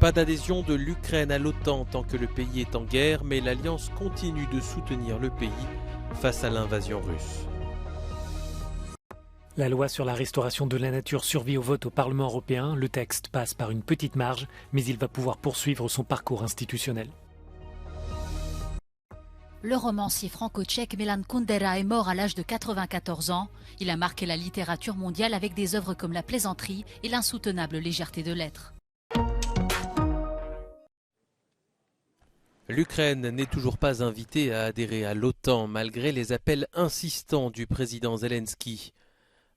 Pas d'adhésion de l'Ukraine à l'OTAN tant que le pays est en guerre, mais l'Alliance continue de soutenir le pays face à l'invasion russe. La loi sur la restauration de la nature survit au vote au Parlement européen. Le texte passe par une petite marge, mais il va pouvoir poursuivre son parcours institutionnel. Le romancier franco-tchèque Milan Kundera est mort à l'âge de 94 ans. Il a marqué la littérature mondiale avec des œuvres comme La plaisanterie et l'insoutenable légèreté de l'être. L'Ukraine n'est toujours pas invitée à adhérer à l'OTAN malgré les appels insistants du président Zelensky.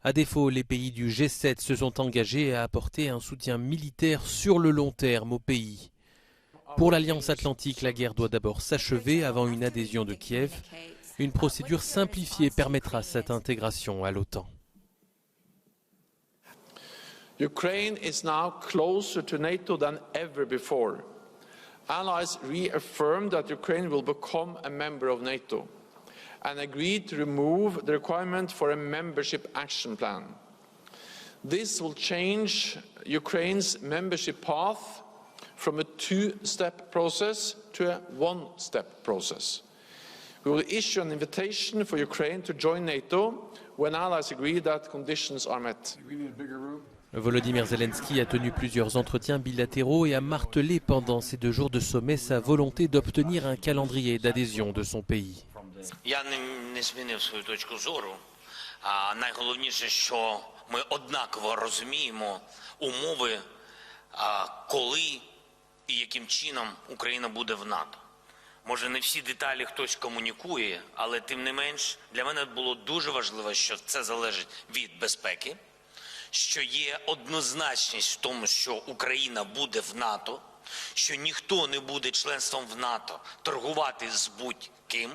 À défaut, les pays du G7 se sont engagés à apporter un soutien militaire sur le long terme au pays. Pour l'Alliance Atlantique, la guerre doit d'abord s'achever avant une adhésion de Kiev. Une procédure simplifiée permettra cette intégration à l'OTAN. Ukraine is now closer to NATO than ever before. Allies reaffirmed that Ukraine will become a member of NATO and agreed to remove the requirement for a membership action plan. This will change Ukraine's membership path from a two-step process to a one-step process. We will issue an invitation for Ukraine to join NATO when allies agree that conditions are met. Volodymyr Zelensky a tenu plusieurs entretiens bilatéraux et a martelé pendant ces 2 jours de sommet sa volonté d'obtenir un calendrier d'adhésion de son pays. Я не змінив свою точку зору. Найголовніше, що ми однаково розуміємо умови, коли і яким чином Україна буде в НАТО. Може, не всі деталі хтось комунікує, але тим не менш для мене було дуже важливо, що це залежить від безпеки, що є однозначність в тому, що Україна буде в НАТО, що ніхто не буде членством в НАТО торгувати з будь-ким,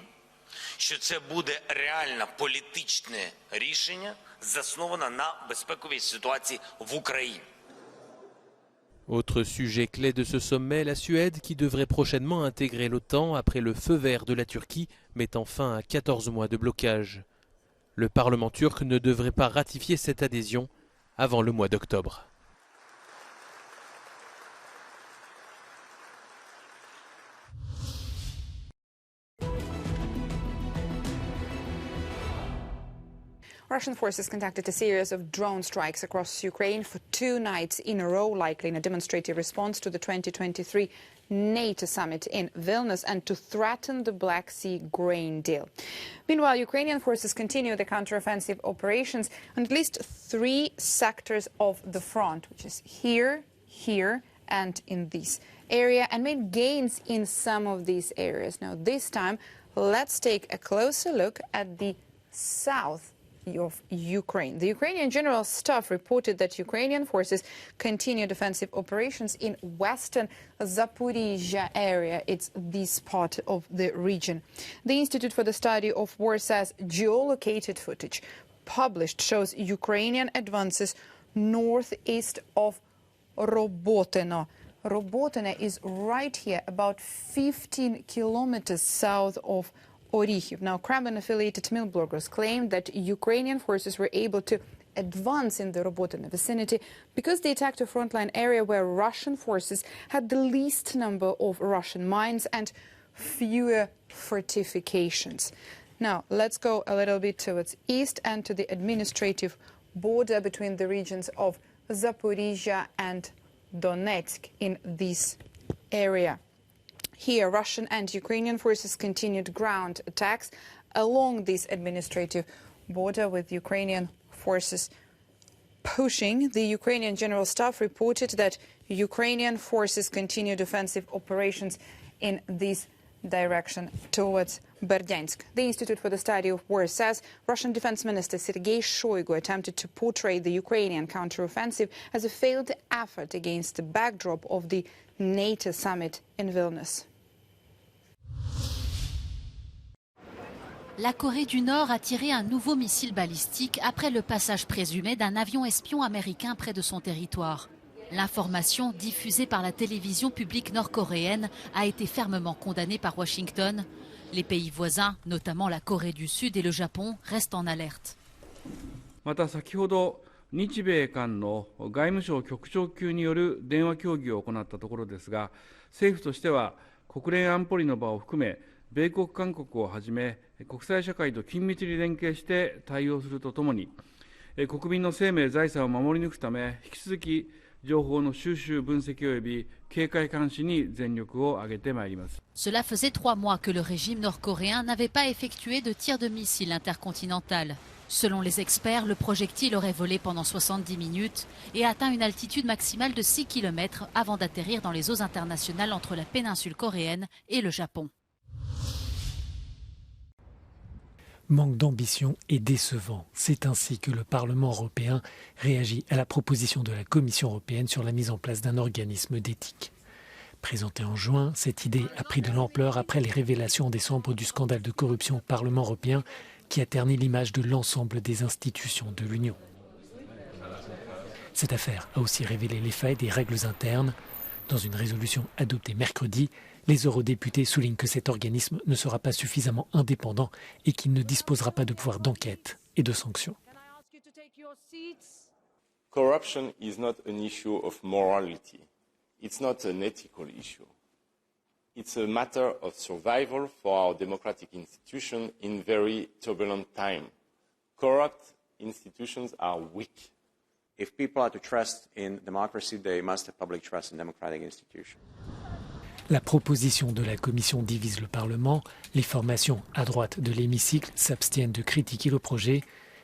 що це буде реальне політичне рішення, засноване на безпековій ситуації в Україні. Autre sujet clé de ce sommet, la Suède qui devrait prochainement intégrer l'OTAN après le feu vert de la Turquie mettant fin à 14 mois de blocage. Le Parlement turc ne devrait pas ratifier cette adhésion avant le mois d'octobre. Russian forces conducted a series of drone strikes across Ukraine for 2 nights in a row, likely in a demonstrative response to the 2023 NATO summit in Vilnius and to threaten the Black Sea grain deal. Meanwhile, Ukrainian forces continue the counteroffensive operations on at least 3 sectors of the front, which is here, and in this area, and made gains in some of these areas. Now, this time, let's take a closer look at the south of Ukraine. The Ukrainian General Staff reported that Ukrainian forces continue defensive operations in western Zaporizhzhia area. It's this part of the region. The Institute for the Study of War says geolocated footage published shows Ukrainian advances northeast of Robotyno. Robotyno is right here, about 15 kilometers south of Orikhiv. Now, Kremlin-affiliated mill bloggers claimed that Ukrainian forces were able to advance in the Robotyno vicinity because they attacked a frontline area where Russian forces had the least number of Russian mines and fewer fortifications. Now, let's go a little bit towards east and to the administrative border between the regions of Zaporizhzhia and Donetsk in this area. Here, Russian and Ukrainian forces continued ground attacks along this administrative border, with Ukrainian forces pushing. The Ukrainian General Staff reported that Ukrainian forces continued offensive operations in this direction towards Berdyansk. The Institute for the Study of War says Russian Defense Minister Sergei Shoigu attempted to portray the Ukrainian counteroffensive as a failed effort against the backdrop of the NATO summit in Vilnius. La Corée du Nord a tiré un nouveau missile balistique après le passage présumé d'un avion espion américain près de son territoire. L'information diffusée par la télévision publique nord-coréenne a été fermement condamnée par Washington. Les pays voisins, notamment la Corée du Sud et le Japon, restent en alerte. また先ほど日米間の外務省局長級による電話協議を行ったところですが、政府としては国連安保理の場を含め、米国、韓国をはじめ、国際社会と緊密に連携して対応するとともに、国民の生命、財産を守り抜くため、引き続き情報の収集、分析及び警戒監視に全力を挙げてまいります。Cela faisait 3 mois que le régime nord-coréen n'avait pas effectué de tir de missile intercontinental. Selon les experts, le projectile aurait volé pendant 70 minutes et atteint une altitude maximale de 6 km avant d'atterrir dans les eaux internationales entre la péninsule coréenne et le Japon. Manque d'ambition et décevant. C'est ainsi que le Parlement européen réagit à la proposition de la Commission européenne sur la mise en place d'un organisme d'éthique. Présentée en juin, cette idée a pris de l'ampleur après les révélations en décembre du scandale de corruption au Parlement européen qui a terni l'image de l'ensemble des institutions de l'Union. Cette affaire a aussi révélé les failles des règles internes. Dans une résolution adoptée mercredi, les eurodéputés soulignent que cet organisme ne sera pas suffisamment indépendant et qu'il ne disposera pas de pouvoir d'enquête et de sanctions. Corruption is not an issue of morality. It's not an ethical issue. It's a matter of survival for our democratic institutions in very turbulent times. Corrupt institutions are weak. If people are to trust in democracy, they must have public trust in democratic institutions. La proposition de la Commission divise le Parlement. Les formations à droite de l'hémicycle s'abstiennent de critiquer le projet,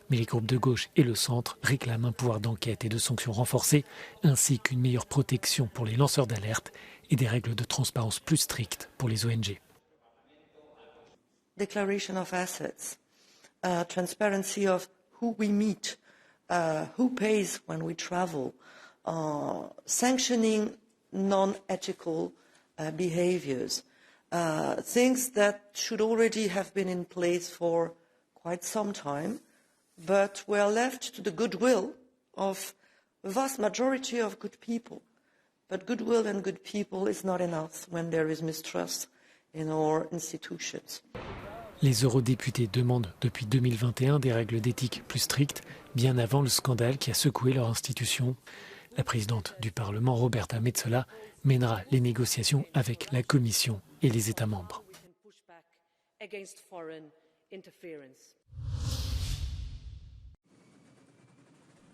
mais les groupes de gauche et le centre réclament un pouvoir d'enquête et de sanctions renforcées, ainsi qu'une meilleure protection pour les lanceurs d'alerte et des règles de transparence plus strictes pour les ONG. Declaration of assets, transparency of who we meet, who pays when we travel, sanctioning non-ethical behaviors, things that should already have been in place for quite some time, but were left to the goodwill of a vast majority of good people. But goodwill and good people is not enough when there is mistrust in our institutions. Les eurodéputés demandent depuis 2021 des règles d'éthique plus strictes, bien avant le scandale qui a secoué leur institution. La présidente du Parlement, Roberta Metsola, mènera les négociations avec la Commission et les États membres.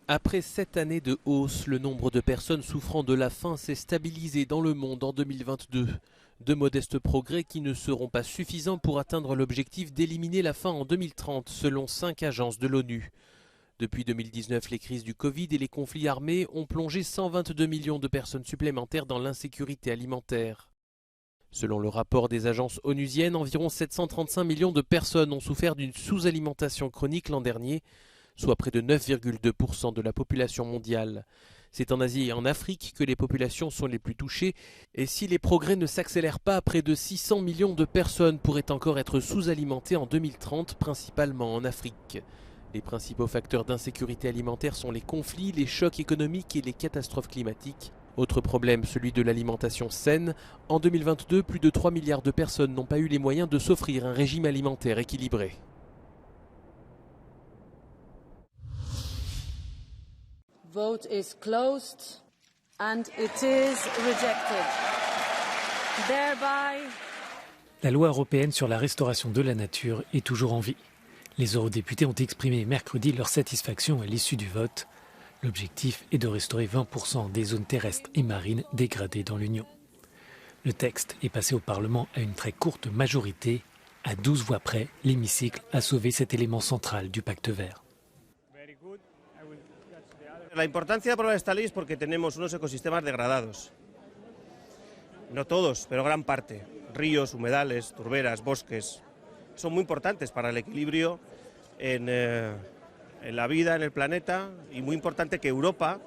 Après 7 années de hausse, le nombre de personnes souffrant de la faim s'est stabilisé dans le monde en 2022. De modestes progrès qui ne seront pas suffisants pour atteindre l'objectif d'éliminer la faim en 2030, selon 5 agences de l'ONU. Depuis 2019, les crises du Covid et les conflits armés ont plongé 122 millions de personnes supplémentaires dans l'insécurité alimentaire. Selon le rapport des agences onusiennes, environ 735 millions de personnes ont souffert d'une sous-alimentation chronique l'an dernier, soit près de 9,2% de la population mondiale. C'est en Asie et en Afrique que les populations sont les plus touchées, et si les progrès ne s'accélèrent pas, près de 600 millions de personnes pourraient encore être sous-alimentées en 2030, principalement en Afrique. Les principaux facteurs d'insécurité alimentaire sont les conflits, les chocs économiques et les catastrophes climatiques. Autre problème, celui de l'alimentation saine. En 2022, plus de 3 milliards de personnes n'ont pas eu les moyens de s'offrir un régime alimentaire équilibré. Vote is closed and it is rejected. Thereby... La loi européenne sur la restauration de la nature est toujours en vie. Les eurodéputés ont exprimé mercredi leur satisfaction à l'issue du vote. L'objectif est de restaurer 20% des zones terrestres et marines dégradées dans l'Union. Le texte est passé au Parlement à une très courte majorité. À 12 voix près, l'hémicycle a sauvé cet élément central du pacte vert. La importancia de esta ley es porque tenemos unos ecosistemas degradados. No todos, pero gran parte. Ríos, humedales, turberas, bosques. Son muy importantes para el equilibrio en la vida en el planeta y muy importante que Europa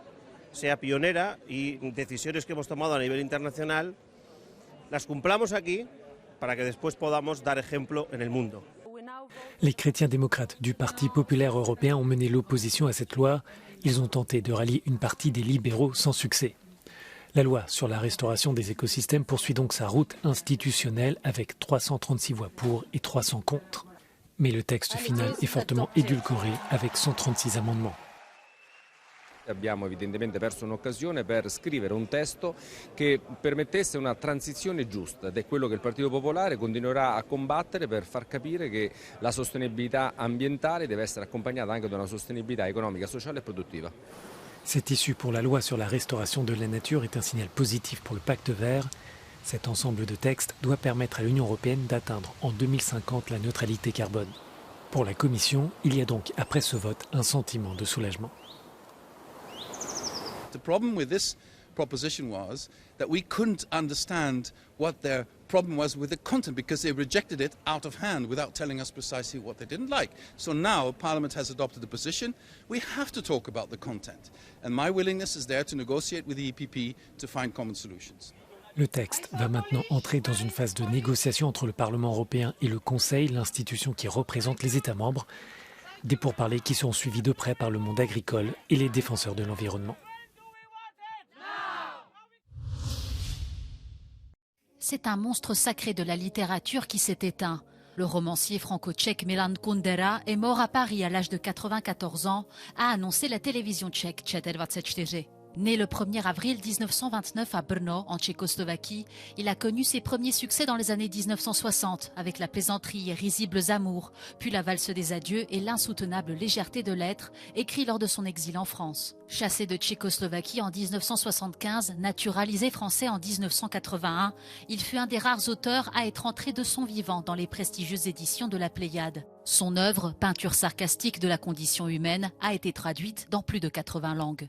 sea pionera y decisiones que hemos tomado a nivel internacional las cumplamos aquí para que después podamos dar ejemplo en el mundo. Les chrétiens démocrates du Parti populaire européen ont mené l'opposition à cette loi. Ils ont tenté de rallier une partie des libéraux sans succès. La loi sur la restauration des écosystèmes poursuit donc sa route institutionnelle avec 336 voix pour et 300 contre. Mais le texte final est fortement édulcoré avec 136 amendements. Abbiamo evidentemente perso un'occasione per scrivere un testo che permettesse una transizione giusta ed è quello che il Partito Popolare continuerà a combattere per far capire che la sostenibilità ambientale deve essere accompagnata anche da una sostenibilità economica, sociale e produttiva. Cette issue pour la loi sur la restauration de la nature est un signal positif pour le pacte vert. Cet ensemble de textes doit permettre à l'Union européenne d'atteindre en 2050 la neutralité carbone. Pour la Commission, il y a donc, après ce vote, un sentiment de soulagement. The problem with this proposition was that we couldn't understand what their problem was with the content because they rejected it out of hand without telling us precisely what they didn't like. So now Parliament has adopted a position. We have to talk about the content. And my willingness is there to negotiate with the EPP to find common solutions. Le texte va maintenant entrer dans une phase de négociation entre le Parlement européen et le Conseil, l'institution qui représente les États membres. Des pourparlers qui seront suivis de près par le monde agricole et les défenseurs de l'environnement. C'est un monstre sacré de la littérature qui s'est éteint. Le romancier franco-tchèque Milan Kundera est mort à Paris à l'âge de 94 ans, a annoncé la télévision tchèque ČT24. Né le 1er avril 1929 à Brno, en Tchécoslovaquie, il a connu ses premiers succès dans les années 1960 avec La plaisanterie et Risibles amours, puis La valse des adieux et L'insoutenable légèreté de l'être, écrit lors de son exil en France. Chassé de Tchécoslovaquie en 1975, naturalisé français en 1981, il fut un des rares auteurs à être entré de son vivant dans les prestigieuses éditions de la Pléiade. Son œuvre, peinture sarcastique de la condition humaine, a été traduite dans plus de 80 langues.